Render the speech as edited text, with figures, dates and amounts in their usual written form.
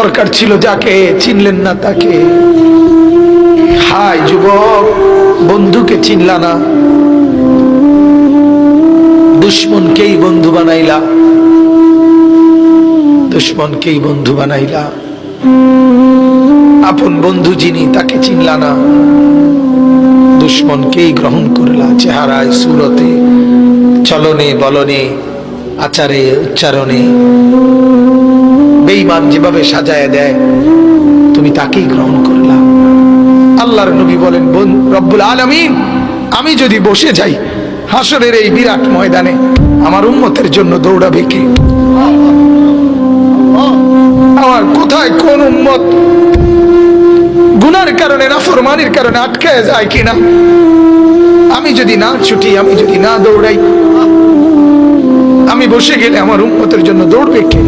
দরকার ছিল যাকে চিনলেন না তাকে। হায় যুবক, বন্ধুকে চিনলা না, দুশ্মনকেই বন্ধু বানাইলা, দুশ্মনকেই বন্ধু বানাইলা। আপন বন্ধু যিনি তাকে চিনলা না, দুশ্মনকেই গ্রহণ করলা। চেহারায়, সুরতে, চলনে বলনে, আচারে উচ্চারণে বেঈমান যেভাবে সাজায় দেয় তুমি তাকেই গ্রহণ করলা। আল্লাহর নবী বলেন, রব্বুল আলামিন আমি যদি বসে যাই হাসরের এই বিরাট ময়দানে, আমার উম্মতের জন্য দৌড়াবে কে? আমার কোথায় কোন উম্মত গুনার কারণে, নাফরমানির কারণে আটকায় যায় কিনা? আমি যদি না ছুটি, আমি যদি না দৌড়াই, আমি বসে গেলে আমার উম্মতের জন্য দৌড়বে কে?